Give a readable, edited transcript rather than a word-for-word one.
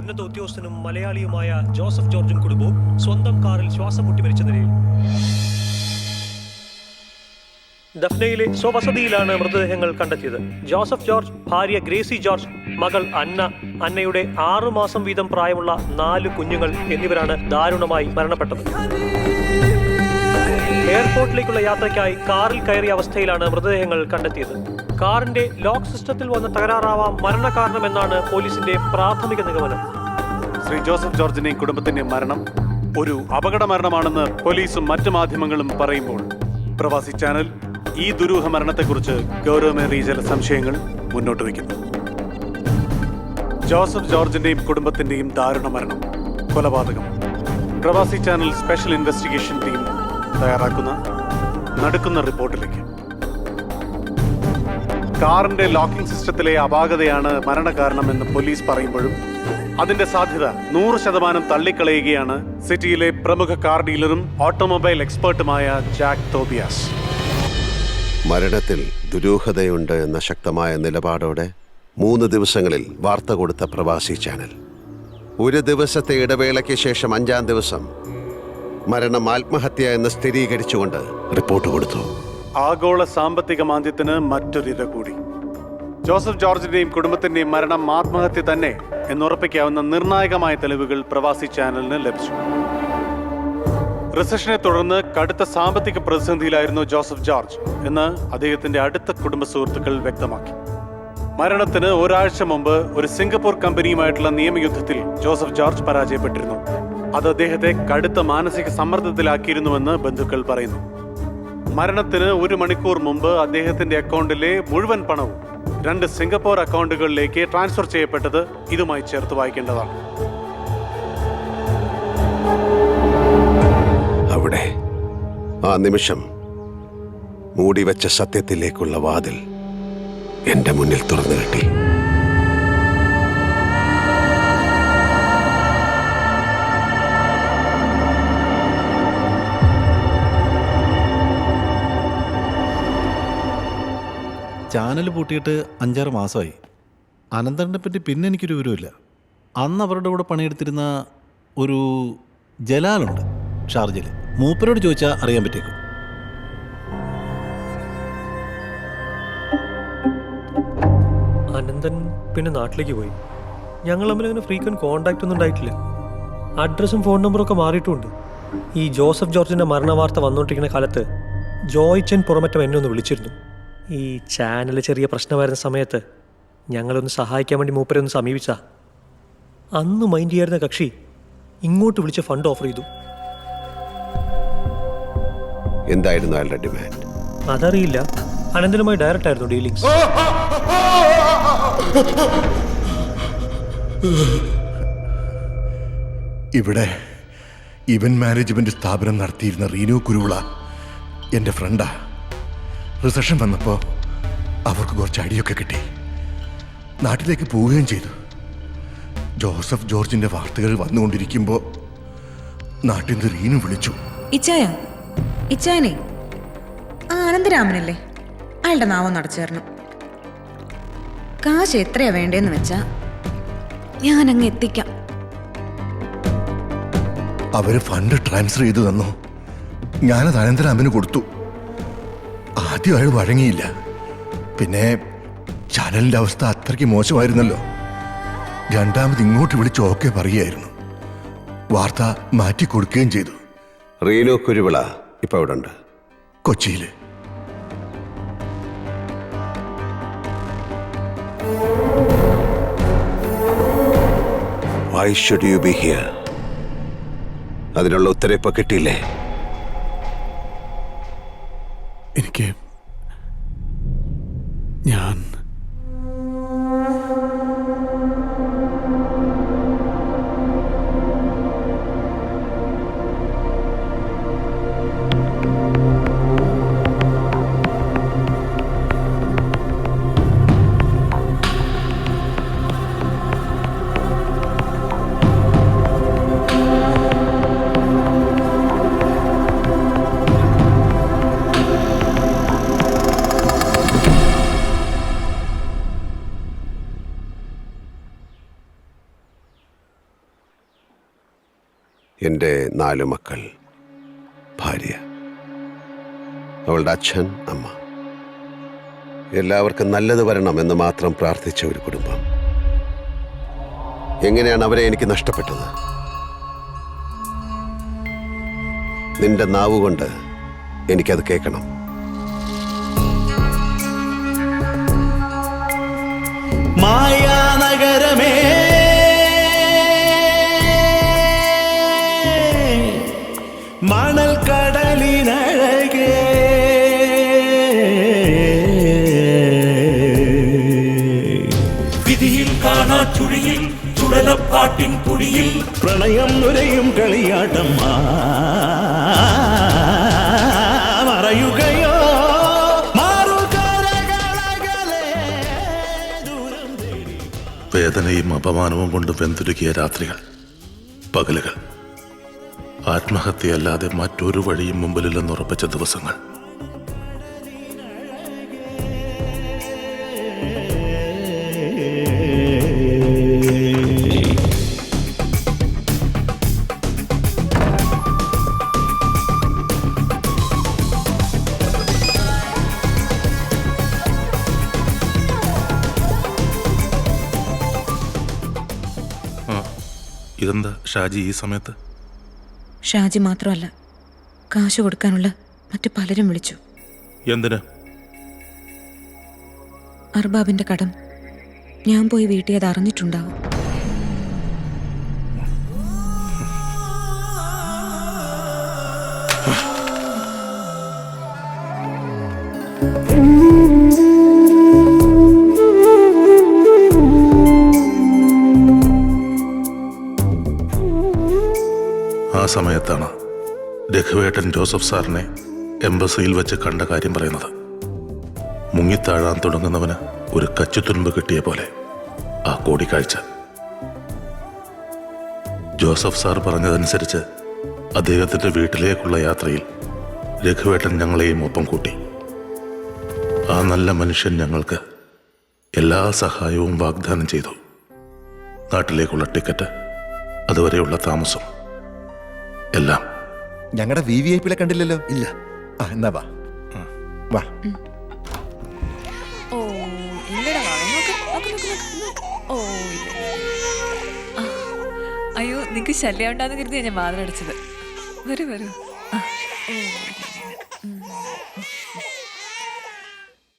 ഉന്നത ഉദ്യോഗസ്ഥനും മലയാളിയുമായ ജോസഫ് ജോർജും കുടുംബവും സ്വന്തം കാറിൽ ശ്വാസം മുട്ടി മരിച്ച നിലയിൽ. ദഫ്നയിലെ സ്വവസതിയിലാണ് മൃതദേഹങ്ങൾ കണ്ടെത്തിയത്. ജോസഫ് ജോർജ്, ഭാര്യ ഗ്രേസി ജോർജ്, മകൾ അന്ന, അന്നയുടെ 6 മാസം വീതം പ്രായമുള്ള 4 കുഞ്ഞുങ്ങൾ എന്നിവരാണ് ദാരുണമായി മരണപ്പെട്ടത്. എയർപോർട്ടിലേക്കുള്ള യാത്രയ്ക്കായി കാറിൽ കയറിയ അവസ്ഥയിലാണ് മൃതദേഹങ്ങൾ കണ്ടെത്തിയത്. കാറിന്റെ ലോക്ക് സിസ്റ്റത്തിൽ വന്ന തകരാറാവാം മരണകാരണമെന്നാണ് പോലീസിന്റെ പ്രാഥമിക നിഗമനം. ശ്രീ ജോസഫ് ജോർജിന്റെയും കുടുംബത്തിന്റെയും മരണം ഒരു അപകട മരണമാണെന്ന് പോലീസും മറ്റു മാധ്യമങ്ങളും പറയുമ്പോൾ പ്രവാസി ചാനൽ ഈ ദുരൂഹ മരണത്തെക്കുറിച്ച് ഗൗരവമേറിയ ചില സംശയങ്ങൾ മുന്നോട്ട് വയ്ക്കുന്നു. ജോസഫ് ജോർജിന്റെയും കുടുംബത്തിന്റെയും ദാരുണ മരണം കൊലപാതകം. പ്രവാസി ചാനൽ സ്പെഷ്യൽ ഇൻവെസ്റ്റിഗേഷൻ ടീം തയ്യാറാക്കുന്ന നടുക്കുന്ന റിപ്പോർട്ടിലേക്ക്. കാറിന്റെ ലോക്കിംഗ് സിസ്റ്റത്തിലെ അപാകതയാണ് മരണകാരണമെന്ന് പോലീസ് പറയുമ്പോഴും അതിന്റെ സാധ്യത 100% തള്ളിക്കളയുകയാണ് സിറ്റിയിലെ പ്രമുഖ കാർ ഡീലറും ഓട്ടോമൊബൈൽ എക്സ്പേർട്ടുമായ ജാക്ക് തോബിയാസ്. മരണത്തിൽ ദുരൂഹതയുണ്ട് എന്ന ശക്തമായ നിലപാടോടെ 3 ദിവസങ്ങളിൽ വാർത്ത കൊടുത്ത പ്രവാസി ചാനൽ ഒരു ദിവസത്തെ ഇടവേളയ്ക്ക് ശേഷം 5-ാം ദിവസം മരണം ആത്മഹത്യ എന്ന് സ്ഥിരീകരിച്ചുകൊണ്ട് റിപ്പോർട്ട് കൊടുത്തു. ആഗോള സാമ്പത്തിക മാന്ദ്യത്തിന് മറ്റൊരിര കൂടി. ജോസഫ് ജോർജിന്റെയും കുടുംബത്തിന്റെയും മരണം ആത്മഹത്യ തന്നെ എന്നുറപ്പിക്കാവുന്ന നിർണായകമായ തെളിവുകൾ പ്രവാസി ചാനലിന് ലഭിച്ചു. റിസഷനെ തുടർന്ന് കടുത്ത സാമ്പത്തിക പ്രതിസന്ധിയിലായിരുന്നു ജോസഫ് ജോർജ് എന്ന് അദ്ദേഹത്തിന്റെ അടുത്ത കുടുംബ സുഹൃത്തുക്കൾ വ്യക്തമാക്കി. മരണത്തിന് ഒരാഴ്ച മുമ്പ് ഒരു സിംഗപ്പൂർ കമ്പനിയുമായിട്ടുള്ള നിയമയുദ്ധത്തിൽ ജോസഫ് ജോർജ് പരാജയപ്പെട്ടിരുന്നു. അത് അദ്ദേഹത്തെ കടുത്ത മാനസിക സമ്മർദ്ദത്തിലാക്കിയിരുന്നുവെന്ന് ബന്ധുക്കൾ പറയുന്നു. മരണത്തിന് 1 മണിക്കൂർ മുമ്പ് അദ്ദേഹത്തിന്റെ അക്കൗണ്ടിലെ മുഴുവൻ പണവും 2 സിംഗപ്പൂർ അക്കൗണ്ടുകളിലേക്ക് ട്രാൻസ്ഫർ ചെയ്യപ്പെട്ടത് ഇതുമായി ചേർത്ത് വായിക്കേണ്ടതാണ്. അവിടെ ആ നിമിഷം മൂടിവെച്ച സത്യത്തിലേക്കുള്ള വാതിൽ എന്റെ മുന്നിൽ തുറന്നു കിട്ടി. ചാനൽ പൂട്ടിയിട്ട് 5-6 മാസമായി. അനന്തരനെ പറ്റി പിന്നെ എനിക്കൊരു വിവരമില്ല. അന്ന് അവരുടെ കൂടെ പണിയെടുത്തിരുന്ന ഒരു ജലാലുണ്ട് ഷാർജയിൽ. മൂപ്പരോട് ചോദിച്ചാൽ അറിയാൻ പറ്റേക്കും. അനന്തൻ പിന്നെ നാട്ടിലേക്ക് പോയി. ഞങ്ങൾ തമ്മിൽ അങ്ങനെ ഫ്രീക്വന്റ് കോണ്ടാക്ട് ഒന്നും ഉണ്ടായിട്ടില്ല. അഡ്രസ്സും ഫോൺ നമ്പറും ഒക്കെ മാറിയിട്ടുമുണ്ട്. ഈ ജോസഫ് ജോർജിന്റെ മരണവാർത്ത വന്നുകൊണ്ടിരിക്കുന്ന കാലത്ത് ജോയ്ച്ചൻ പുറമറ്റം എന്നെ ഒന്ന് വിളിച്ചിരുന്നു. ഈ ചാനൽ ചെറിയ പ്രശ്നമായിരുന്ന സമയത്ത് ഞങ്ങളൊന്ന് സഹായിക്കാൻ വേണ്ടി മൂപ്പരെ ഒന്ന് സമീപിച്ചാ അന്ന് മൈൻഡ് ചെയ്യായിരുന്ന കക്ഷി ഇങ്ങോട്ട് വിളിച്ച് ഫണ്ട് ഓഫർ ചെയ്തു. എന്തായിരുന്നു അയാളുടെ ഡിമാൻഡ്? അതറിയില്ല. അനന്തനുമായി ഡയറക്റ്റ് ആയിരുന്നു ഡീലിങ്സ്. ഇവിടെ ഇവന്റ് മാനേജ്മെന്റ് സ്ഥാപനം നടത്തിയിരുന്ന റീനു കുരുവിള എൻ്റെ ഫ്രണ്ടാ. റിസഷൻ വന്നപ്പോൾ അവർക്ക് കുറച്ച് അടിയൊക്കെ കിട്ടി. നാട്ടിലേക്ക് പോവുകയും ചെയ്തു. ജോസഫ് ജോർജിന്റെ വാർത്തകൾ വന്നുകൊണ്ടിരിക്കുമ്പോൾ നാട്ടിൽ നിന്ന് റീനു വിളിച്ചു. ഇച്ചായനെ ആ അനന്തരാമനല്ലേ, അയാളുടെ നാമം നടച്ചേരണം. കാശ് എത്രയാ വേണ്ടേന്ന് വെച്ചാ ഞാൻ അങ്ങ് എത്തിക്കാം. അവര് ഫണ്ട് ട്രാൻസ്ഫർ ചെയ്തു തന്നു. ഞാനത് അനന്തരാമന് കൊടുത്തു. ആദ്യം അയാൾ വഴങ്ങിയില്ല. പിന്നെ ചാനലിന്റെ അവസ്ഥ അത്രയ്ക്ക് മോശമായിരുന്നല്ലോ. രണ്ടാമത് ഇങ്ങോട്ട് വിളിച്ച് ഓക്കെ പറയുകയായിരുന്നു. വാർത്ത മാറ്റി കൊടുക്കുകയും ചെയ്തു. റീനു കുരുവിള ഇപ്പൊ അവിടെ ഉണ്ട്, കൊച്ചിയില്. Why should you be here? അതിനുള്ള ഉത്തരം ഇപ്പൊ കിട്ടിയില്ലേ? എനിക്ക് ഞാൻ എൻ്റെ 4 മക്കൾ, ഭാര്യ, അവളുടെ അച്ഛൻ, അമ്മ. എല്ലാവർക്കും നല്ലത് വരണം എന്ന് മാത്രം പ്രാർത്ഥിച്ച ഒരു കുടുംബം. എങ്ങനെയാണ് അവരെ എനിക്ക് നഷ്ടപ്പെട്ടത്? നിന്റെ നാവുകൊണ്ട് എനിക്കത് കേൾക്കണം. മായാനഗരമേ, മണൽ കടലിനഴകേ, വിധിയിൽ കാണാ ചുഴിയിൽ ചുടലപ്പാട്ടിൻ പൊടിയിൽ പ്രണയം നുരയും കളിയാട്ടം മറയുകയോ വേദനയും അപമാനവും കൊണ്ട് വെന്തുരുകിയ രാത്രികൾ, പകലുകൾ, ആത്മഹത്യയല്ലാതെ മറ്റൊരു വഴിയും മുമ്പിലില്ലെന്നുറപ്പിച്ച ദിവസങ്ങൾ. ഇതെന്താ ഷാജി ഈ സമയത്ത്? ഷാജി മാത്രമല്ല, കാശ് കൊടുക്കാനുള്ള മറ്റു പലരും വിളിച്ചു. എന്തിന്? അർബാബിന്റെ കടം ഞാൻ പോയി വീട്ടിൽ അത് അറിഞ്ഞിട്ടുണ്ടാവും. ആ സമയത്താണ് രഘുവേട്ടൻ ജോസഫ് സാറിനെ എംബസിയിൽ വെച്ച് കണ്ട കാര്യം പറയുന്നത്. മുങ്ങിത്താഴാൻ തുടങ്ങുന്നവന് ഒരു കച്ചുതുരുമ്പ് കിട്ടിയ പോലെ ആ കൂടിക്കാഴ്ച. ജോസഫ് സാർ പറഞ്ഞതനുസരിച്ച് അദ്ദേഹത്തിൻ്റെ വീട്ടിലേക്കുള്ള യാത്രയിൽ രഘുവേട്ടൻ ഞങ്ങളെയും ഒപ്പം കൂട്ടി. ആ നല്ല മനുഷ്യൻ ഞങ്ങൾക്ക് എല്ലാ സഹായവും വാഗ്ദാനം ചെയ്തു. നാട്ടിലേക്കുള്ള ടിക്കറ്റ്, അതുവരെയുള്ള താമസം, എല്ലാം. ഞങ്ങളുടെ VVIP കണ്ടില്ലല്ലോ. ഇല്ല. എന്നാ വാ വാ. ഓ ഇല്ലടാ, ഓ ഇല്ല. അയ്യോ, നിങ്ങക്ക് ശല്യം ഉണ്ടാന്ന് കരുതിയാ ഞാൻ വാതിലടച്ചത്. വരൂ വരൂ. ഓ